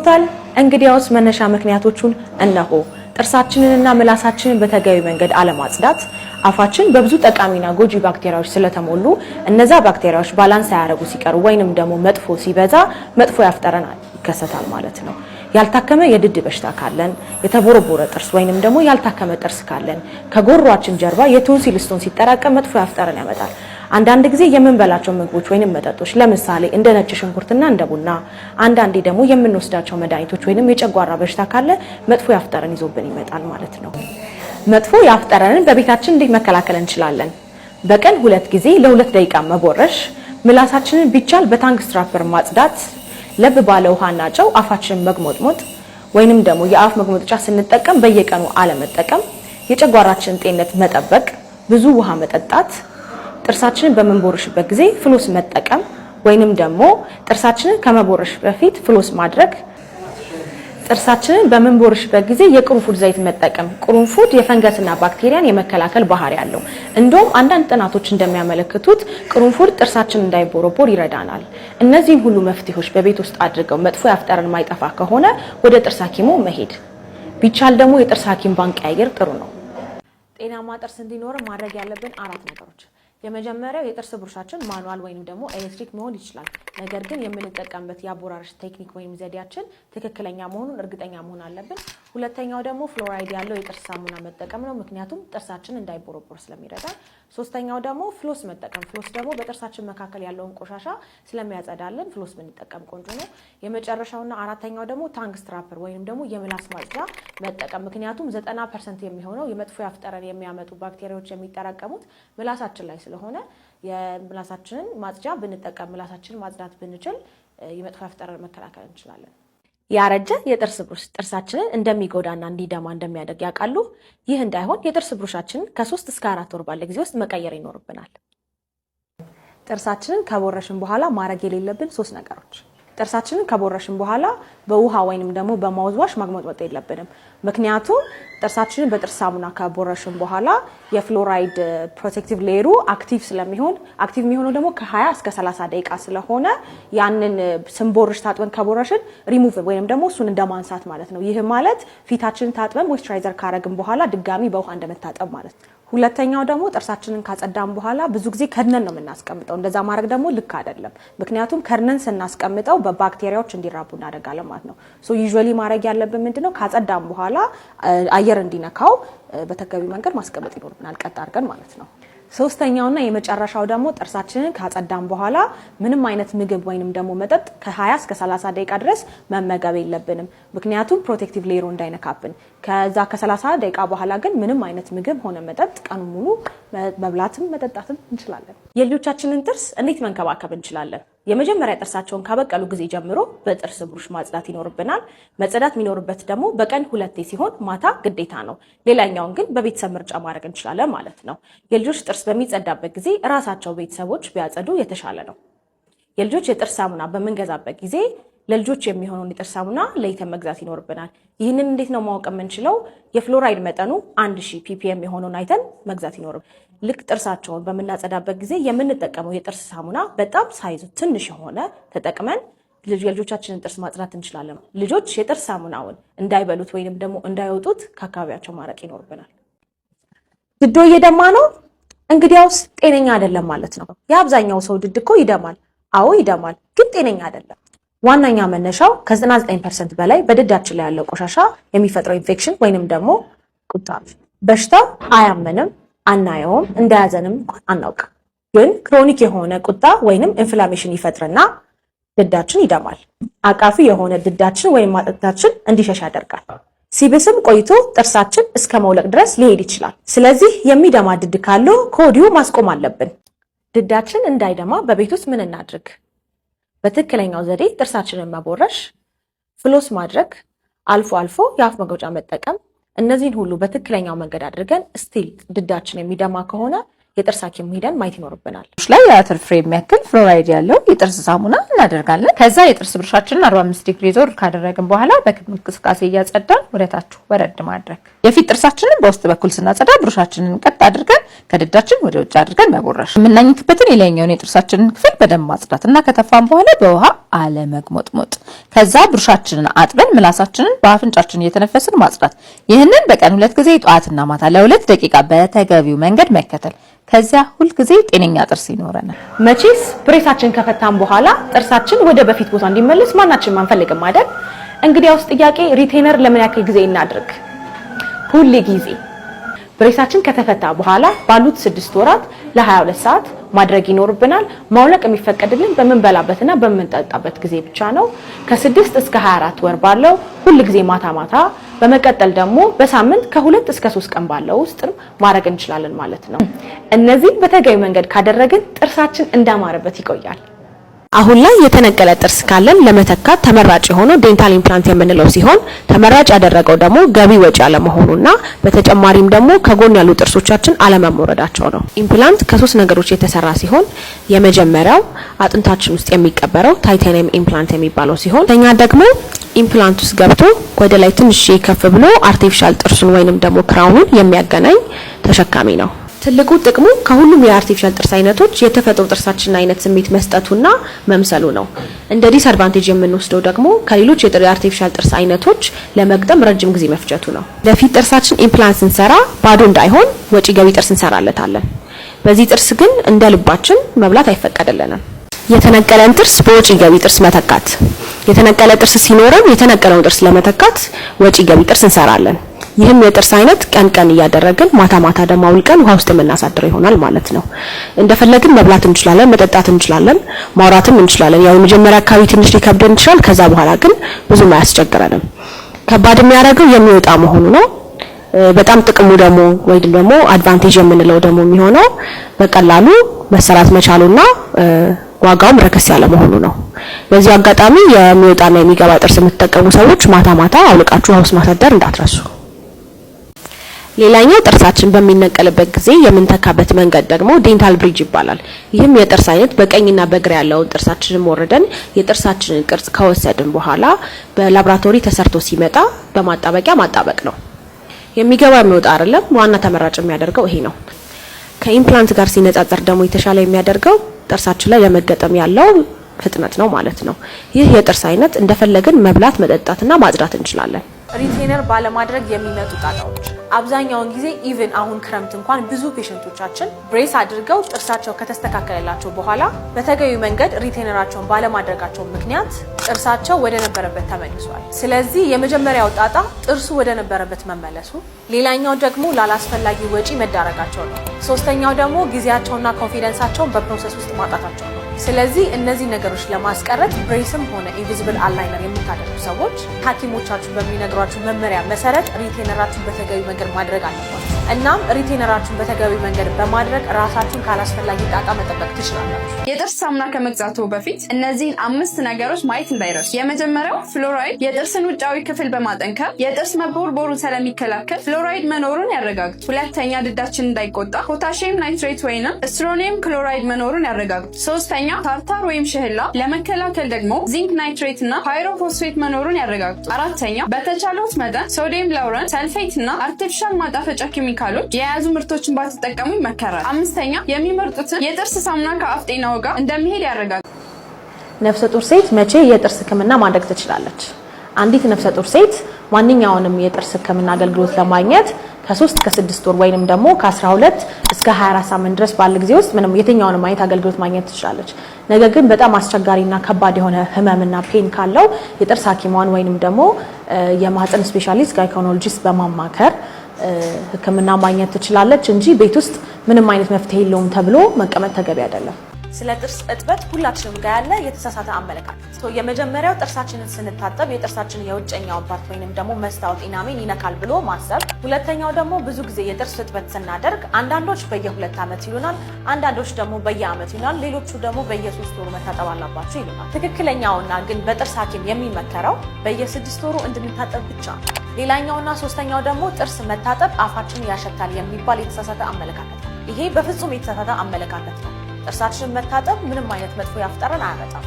ቶታል እንግዲያውስ መነሻ ምክንያቶቹን እነሆ። ጥርሳችንንና ምላሳችንን በተገቢ መንገድ አለማጽዳት አፋችን በብዙ ጠቃሚና ጎጂ ባክቴሪያዎች ስለተሞሉ እነዛ ባክቴሪያዎች ባላንስ ያያረጉ ሲቀሩ ወይንም ደግሞ መጥፎ ሲበዛ መጥፎ ያፍጠረን ይከሰታል ማለት ነው። ያልታከመ የድድ በሽታ ካለን የተቦረቦረ ጥርስ ወይንም ደግሞ ያልታከመ ጥርስ ካለን ከጎሮአችን ጀርባ የቶንሲል ስቶን ሲጠራቀም መጥፎ ያፍጠረን ያመጣል። አንዳንድ ጊዜ የምንበላቸው ምግቦች ወይንም መጠጦች ለምሳሌ እንደ ነጭ ሽንኩርትና እንደ ቡና አንዳንዴ ደግሞ የምንወስዳቸው መድኃኒቶች ወይንም የጨጓራ በሽታ ካለ መጥፎ ያፍጠረን ይዞብን ይመጣል ማለት ነው። መጥፎ ያፍጠረንን በቤታችን እንዴት መከላከል እንችላለን? በቀን 2 ጊዜ ለ2 ደቂቃ መቦረሽ፣ ምላሳችንን ቢቻል በታንግ ስትራፐር ማጽዳት፣ ለብ ባለ ውሃና ጨው አፋችንን መግሞጥሞጥ ወይንም ደግሞ የአፍ መግሞጥጫ ስንጠቀም በየቀኑ አለመጠቀም፣ የጨጓራችንን ጤንነት መጠበቅ፣ ብዙ ውሃ መጠጣት፣ ጥርሳችንን በመንቦርሽበት ጊዜ ፍሎስ መጠቀም ወይንም ደግሞ ጥርሳችንን ከመቦረሽ በፊት ፍሎስ ማድረግ፣ ጥርሳችንን በመንቦርሽበት ጊዜ የቅርንፉድ ዘይት መጠቀም። ቅርንፉድ የፈንገስና ባክቴሪያን የመከላከል ባህሪ ያለው እንደውም አንዳንድ ጥናቶች እንደሚያመለክቱት ቅርንፉድ ጥርሳችንን እንዳይቦረቦር ይረዳናል። እነዚህን ሁሉ መፍትሄዎች በቤት ውስጥ አድርገው መጥፎ ያፍጠረን ማይጠፋ ከሆነ ወደ ጥርስ ሐኪሙ መሄድ ቢቻል ደግሞ የጥርስ ሐኪም ባንቀያየር ጥሩ ነው። ጤናማ ጥርስ እንዲኖር ማድረግ ያለብን 4 ነገሮች። የመጀመሪያው የጥርስ ብሩሻችን ማኑዋል ወይንም ደግሞ ኤሌክትሪክ መሆን ይችላል። ነገር ግን የምንጠቀምበት የአቦራረሽ ቴክኒክ ወይም ዘዴያችን ትክክለኛ መሆኑን እርግጠኛ መሆን አለብን። ሁለተኛው ደግሞ ፍሎራይድ ያለው የጥርስ ሳሙና መጠቀም ነው፣ ምክንያቱም ጥርሳችን እንዳይቦረቦር ስለሚረዳ። ሶስተኛው ደግሞ ፍሎስ መጠቀም። ፍሎስ ደግሞ በጥርሳችን መካከል ያለውን ቆሻሻ ስለሚያጸዳልን ፍሎስ ብንጠቀም ቆንጆ ነው። የመጨረሻውና አራተኛው ደግሞ ታንግ ስትራፐር ወይንም ደግሞ የምላስ ማጽጃ መጠቀም፣ ምክንያቱም 90% የሚሆነው የመጥፎ ያፍጠረን የሚያመጡ ባክቴሪያዎች የሚጠራቀሙት ምላሳችን ላይ ስለሆነ የምላሳችንን ማጽጃ ብንጠቀም ምላሳችንን ማጽዳት ብንችል የመጥፎ ያፍጠረን መከላከል እንችላለን። ያረጀ የጥርስ ብሩሽ ጥርሳችንን እንደሚጎዳና እንዲደማ እንደሚያደርግ ያውቃሉ? ይህ እንዳይሆን የጥርስ ብሩሻችንን ከ3 እስከ 4 ወር ባለ ጊዜ ውስጥ መቀየር ይኖርብናል። ጥርሳችንን ከቦረሽን በኋላ ማድረግ የሌለብን 3 ነገሮች። ጥርሳችንን ከቦረሽን በኋላ በውሃ ወይንም ደግሞ በማውዝዋሽ ማግመጥመጥ የለብንም። ምክንያቱም ጥርሳችንን በጥርስ ሳሙና ከቦረሽን በኋላ የፍሎራይድ ፕሮቴክቲቭ ሌየሩ አክቲቭ ስለሚሆን አክቲቭ የሚሆነው ደግሞ ከ20 እስከ 30 ደቂቃ ስለሆነ ያንን ስንቦርሽ ታጥበን ከቦረሽን ሪሙቭ ወይንም ደግሞ እሱን እንደማንሳት ማለት ነው። ይህ ማለት ፊታችንን ታጥበን ሞይስቸራይዘር ካረግን በኋላ ድጋሚ በውሃ እንደመታጠብ ማለት ነው። ሁለተኛው ደግሞ ጥርሳችንን ካጸዳን በኋላ ብዙ ጊዜ ከድነን ነው የምናስቀምጠው። እንደዛ ማድረግ ደግሞ ልክ አይደለም። ምክንያቱም ከድነን ስናስቀምጠው በባክቴሪያዎች እንዲራቡ እናደርጋለን ማለት ነው። ሶ ዩዥዋሊ ማድረግ ያለብን ምንድነው ካጸዳን በኋላ አየር እንዲነካው በተገቢ መንገድ ማስቀመጥ ይኖርብናል፣ ቀጥ አድርገን ማለት ነው። ሶስተኛውና የመጨረሻው ደግሞ ጥርሳችንን ካጸዳን በኋላ ምንም አይነት ምግብ ወይንም ደግሞ መጠጥ ከ20 እስከ 30 ደቂቃ ድረስ መመገብ የለብንም፣ ምክንያቱም ፕሮቴክቲቭ ሌየሩ እንዳይነካብን። ከዛ ከ30 ደቂቃ በኋላ ግን ምንም አይነት ምግብ ሆነ መጠጥ ቀኑ ሙሉ መብላትም መጠጣትም እንችላለን። የልጆቻችንን ጥርስ እንዴት መንከባከብ እንችላለን? የመጀመሪያ ጥርሳቸውን ካበቀሉ ጊዜ ጀምሮ በጥርስ ብሩሽ ማጽዳት ይኖርብናል። መጽዳት የሚኖርበት ደግሞ በቀን 2 ሲሆን ማታ ግዴታ ነው። ሌላኛውን ግን በቤተሰብ ምርጫ ማድረግ እንችላለን ማለት ነው። የልጆች ጥርስ በሚጸዳበት ጊዜ ራሳቸው ቤተሰቦች ቢያጸዱ የተሻለ ነው። የልጆች የጥርስ ሳሙና በምንገዛበት ጊዜ ለልጆች የሚሆነውን የጥርስ ሳሙና ለይተን መግዛት ይኖርብናል። ይህንን እንዴት ነው ማወቅ የምንችለው? የፍሎራይድ መጠኑ 1000 ppm የሆነውን አይተን መግዛት ይኖርብናል። ልክ ጥርሳቸውን በምናጸዳበት ጊዜ የምንጠቀመው የጥርስ ሳሙና በጣም ሳይዙ ትንሽ የሆነ ተጠቅመን የልጆቻችንን ጥርስ ማጽዳት እንችላለን። ልጆች የጥርስ ሳሙናውን እንዳይበሉት ወይንም ደግሞ እንዳይወጡት ከአካባቢያቸው ማራቅ ይኖርብናል። ድዶ እየደማ ነው፣ እንግዲያውስ ጤነኛ አይደለም ማለት ነው። የአብዛኛው ሰው ድድ እኮ ይደማል። አዎ ይደማል፣ ግን ጤነኛ አይደለም። ዋናኛ መነሻው ከ99% በላይ በድዳችን ላይ ያለው ቆሻሻ የሚፈጥረው ኢንፌክሽን ወይንም ደግሞ ቁጣ። በሽታው አያመንም፣ አናየውም፣ እንደያዘንም አናውቅም። ግን ክሮኒክ የሆነ ቁጣ ወይንም ኢንፍላሜሽን ይፈጥርና ድዳችን ይደማል። አቃፊ የሆነ ድዳችን ወይም ማጠጣችን እንዲሸሽ ያደርጋል። ሲብስም ቆይቶ ጥርሳችን እስከ መውለቅ ድረስ ሊሄድ ይችላል። ስለዚህ የሚደማ ድድ ካለው ከወዲሁ ማስቆም አለብን። ድዳችን እንዳይደማ በቤት ውስጥ ምን እናድርግ? በትክክለኛው ዘዴ ጥርሳችንን መቦረሽ፣ ፍሎስ ማድረግ፣ አልፎ አልፎ የአፍ መግመጫ መጠቀም። እነዚህን ሁሉ በትክክለኛው መንገድ አድርገን ስቲል ድዳችን የሚደማ ከሆነ የጥርስ ሐኪም ሄደን ማየት ይኖርብናል። ላይ የአተር ፍሬ የሚያክል ፍሎራይድ ያለው የጥርስ ሳሙና እናደርጋለን። ከዛ የጥርስ ብሩሻችንን 45 ዲግሪ ዞር ካደረግን በኋላ በክብ እንቅስቃሴ እያጸዳን ወደታች ወረድ ማድረግ። የፊት ጥርሳችንን በውስጥ በኩል ስናጸዳ ብሩሻችንን ቀጥ አድርገን ከድዳችን ወደ ውጭ አድርገን መቦረሽ። የምናኝክበትን የላይኛውን የጥርሳችንን ክፍል በደንብ ማጽዳትና ከተፋን በኋላ በውሃ አለመግሞጥሞጥ። ከዛ ብሩሻችንን አጥበን ምላሳችንን በአፍንጫችን እየተነፈስን ማጽዳት። ይህንን በቀን 2 ጊዜ ጠዋትና ማታ ለ2 ደቂቃ በተገቢው መንገድ መከተል። ከዚያ ሁሉ ጊዜ ጤነኛ ጥርስ ይኖረናል። መቼስ ብሬሳችን ከፈታን በኋላ ጥርሳችን ወደ በፊት ቦታ እንዲመለስ ማናችን ማንፈልግም አይደል? እንግዲያውስ ጥያቄ ሪቴነር ለምን ያክል ጊዜ እናድርግ? ሁሉ ጊዜ። ብሬሳችን ከተፈታ በኋላ ባሉት 6 ወራት ለ22 ሰዓት ማድረግ ይኖርብናል። ማውለቅ የሚፈቀድልን በመንበላበትና በመንጠጣበት ጊዜ ብቻ ነው። ከ6 እስከ 24 ወር ባለው ሁሉ ጊዜ ማታ ማታ፣ በመቀጠል ደግሞ በሳምንት ከ2 እስከ 3 ቀን ባለው ውስጥ ማድረግ እንችላለን ማለት ነው። እነዚህ በተገቢ መንገድ ካደረግን ጥርሳችን እንዳማረበት ይቆያል። አሁን ላይ የተነቀለ ጥርስ ካለን ለመተካት ተመራጭ የሆነው ዴንታል ኢምፕላንት የምንለው ሲሆን ተመራጭ ያደረገው ደግሞ ገቢ ወጪ አለመሆኑና በተጨማሪም ደግሞ ከጎን ያሉ ጥርሶቻችን አለመሞረዳቸው ነው። ኢምፕላንት ከ3 ነገሮች የተሰራ ሲሆን የመጀመሪያው አጥንታችን ውስጥ የሚቀበረው ታይታኒየም ኢምፕላንት የሚባለው ሲሆን ተኛ ደግሞ ኢምፕላንት ውስጥ ገብቶ ወደ ላይ ትንሽ ከፍ ብሎ አርቲፊሻል ጥርሱን ወይንም ደግሞ ክራውኑን የሚያገናኝ ተሸካሚ ነው። ትልቁ ጥቅሙ ከሁሉም የአርቲፊሻል ጥርስ አይነቶች የተፈጥሮ ጥርሳችን አይነት ስሜት መስጠቱና መምሰሉ ነው። እንደ ዲስአድቫንቴጅ የምንወስደው ደግሞ ከሌሎች የአርቲፊሻል ጥርስ አይነቶች ለመግጠም ረጅም ጊዜ መፍጀቱ ነው። ለፊት ጥርሳችን ኢምፕላንት ስንሰራ ባዶ እንዳይሆን ወጪ ገቢ ጥርስ እንሰራለታለን። በዚህ ጥርስ ግን እንደ ልባችን መብላት አይፈቀድልንም። የተነቀለን ጥርስ በወጪ ገቢ ጥርስ መተካት። የተነቀለ ጥርስ ሲኖረን የተነቀለውን ጥርስ ለመተካት ወጪ ገቢ ጥርስ እንሰራለን። ይህም የጥርስ አይነት ቀን ቀን እያደረግን ማታ ማታ ደግሞ አውልቀን ውሃ ውስጥ የምናሳድረው ይሆናል ማለት ነው። እንደፈለግን መብላት እንችላለን፣ መጠጣት እንችላለን፣ ማውራትም እንችላለን። ያው የመጀመሪያ አካባቢ ትንሽ ሊከብደን ይችላል። ከዛ በኋላ ግን ብዙም አያስቸግረንም። ከባድ የሚያደርገው የሚወጣ መሆኑ ነው። በጣም ጥቅሙ ደግሞ ወይም ደግሞ አድቫንቴጅ የምንለው ደግሞ የሚሆነው በቀላሉ መሰራት መቻሉና ዋጋውም ረከስ ያለ መሆኑ ነው። በዚህ አጋጣሚ የሚወጣና የሚገባ ጥርስ የምትጠቀሙ ሰዎች ማታ ማታ አውልቃችሁ ውሃ ውስጥ ማሳደር እንዳትረሱ። ሌላኛው ጥርሳችን በሚነቀልበት ጊዜ የምንተካበት መንገድ ደግሞ ዴንታል ብሪጅ ይባላል። ይህም የጥርስ አይነት በቀኝና በግራ ያለውን ጥርሳችንን ወረደን የጥርሳችንን ቅርጽ ከወሰድን በኋላ በላብራቶሪ ተሰርቶ ሲመጣ በማጣበቂያ ማጣበቅ ነው። የሚገባ የሚወጣ አይደለም። ዋና ተመራጭ የሚያደርገው ይሄ ነው። ከኢምፕላንት ጋር ሲነጻጸር ደግሞ የተሻለ የሚያደርገው ጥርሳችን ላይ ለመገጠም ያለው ፍጥነት ነው ማለት ነው። ይህ የጥርስ አይነት እንደፈለግን መብላት መጠጣትና ማጽዳት እንችላለን። ሪቴነር ባለማድረግ የሚመጡ ጣጣዎች አብዛኛውን ጊዜ ኢቭን አሁን ክረምት እንኳን ብዙ ፔሸንቶቻችን ብሬስ አድርገው ጥርሳቸው ከተስተካከለላቸው በኋላ በተገቢ መንገድ ሪቴነራቸውን ባለማድረጋቸው ምክንያት ጥርሳቸው ወደ ነበረበት ተመልሷል። ስለዚህ የመጀመሪያው ጣጣ ጥርሱ ወደ ነበረበት መመለሱ፣ ሌላኛው ደግሞ ላላስፈላጊ ወጪ መዳረጋቸው ነው። ሶስተኛው ደግሞ ጊዜያቸውና ኮንፊደንሳቸውን በፕሮሰስ ውስጥ ማጣታቸው ነው። ስለዚህ እነዚህ ነገሮች ለማስቀረት ብሬስም ሆነ ኢንቪዚብል አላይነር የምታደርጉ ሰዎች ሐኪሞቻችሁ በሚነግሯችሁ መመሪያ መሰረት ሪቴነራችሁን በተገቢ መንገድ ማድረግ አለባችሁ። እናም ሪቴነራችሁን በተገቢ መንገድ በማድረግ ራሳችሁን ካላስፈላጊ ጣጣ መጠበቅ ትችላላችሁ። የጥርስ ሳሙና ከመግዛቱ በፊት እነዚህን 5 ነገሮች ማየት እንዳይረሱ። የመጀመሪያው ፍሎራይድ የጥርስን ውጫዊ ክፍል በማጠንከር የጥርስ መቦርቦሩን ስለሚከላከል ፍሎራይድ መኖሩን ያረጋግጡ። ሁለተኛ ድዳችን እንዳይቆጣ ፖታሺየም ናይትሬት ወይንም ስትሮኒየም ክሎራይድ መኖሩን ያረጋግጡ። ሶስተኛ ታርታር ወይም ሸህላ ለመከላከል ደግሞ ዚንክ ናይትሬት እና ፓይሮፎስፌት መኖሩን ያረጋግጡ። አራተኛ በተቻለውት መጠን ሶዲየም ላውረን፣ ሰልፌት እና አርቲፊሻል ማጣፈጫ ኬሚካሎች የያዙ ምርቶችን ባትጠቀሙ ይመከራል። አምስተኛ የሚመርጡትን የጥርስ ሳሙና ከአፍ ጤናው ጋር እንደሚሄድ ያረጋግጡ። ነፍሰ ጡር ሴት መቼ የጥርስ ሕክምና ማድረግ ትችላለች? አንዲት ነፍሰ ጡር ሴት ማንኛውንም የጥርስ ሕክምና አገልግሎት ለማግኘት ከ3 እስከ 6 ወር ወይንም ደግሞ ከ12 እስከ 24 ሳምንት ድረስ ባለ ጊዜ ውስጥ ምንም የትኛውንም አይነት አገልግሎት ማግኘት ትችላለች። ነገር ግን በጣም አስቸጋሪና ከባድ የሆነ ህመምና ፔን ካለው የጥርስ ሐኪሟን ወይንም ደግሞ የማህፀን ስፔሻሊስት ጋይኖኮሎጂስት በማማከር ሕክምና ማግኘት ትችላለች እንጂ ቤት ውስጥ ምንም አይነት መፍትሄ የለውም ተብሎ መቀመጥ ተገቢ አይደለም። ስለ ጥርስ እጥበት ሁላችንም ጋር ያለ የተሳሳተ አመለካከት። የመጀመሪያው ጥርሳችንን ስንታጠብ የጥርሳችን የውጨኛውን ፓርት ወይንም ደግሞ መስታወት ኢናሜን ይነካል ብሎ ማሰብ። ሁለተኛው ደግሞ ብዙ ጊዜ የጥርስ እጥበት ስናደርግ አንዳንዶች በየ2 ዓመት ይሉናል፣ አንዳንዶች ደግሞ በየዓመት ይሉናል፣ ሌሎቹ ደግሞ በየ3 ወሩ መታጠብ አለባቸው ይሉናል። ትክክለኛውና ግን በጥርስ ሐኪም የሚመከረው በየ6 ወሩ እንድንታጠብ ብቻ። ሌላኛውና ሶስተኛው ደግሞ ጥርስ መታጠብ አፋችን ያሸታል የሚባል የተሳሳተ አመለካከት። ይሄ በፍጹም የተሳሳተ አመለካከት ነው። ጥርሳችንን መታጠብ ምንም አይነት መጥፎ ያፍጠረን አያመጣም።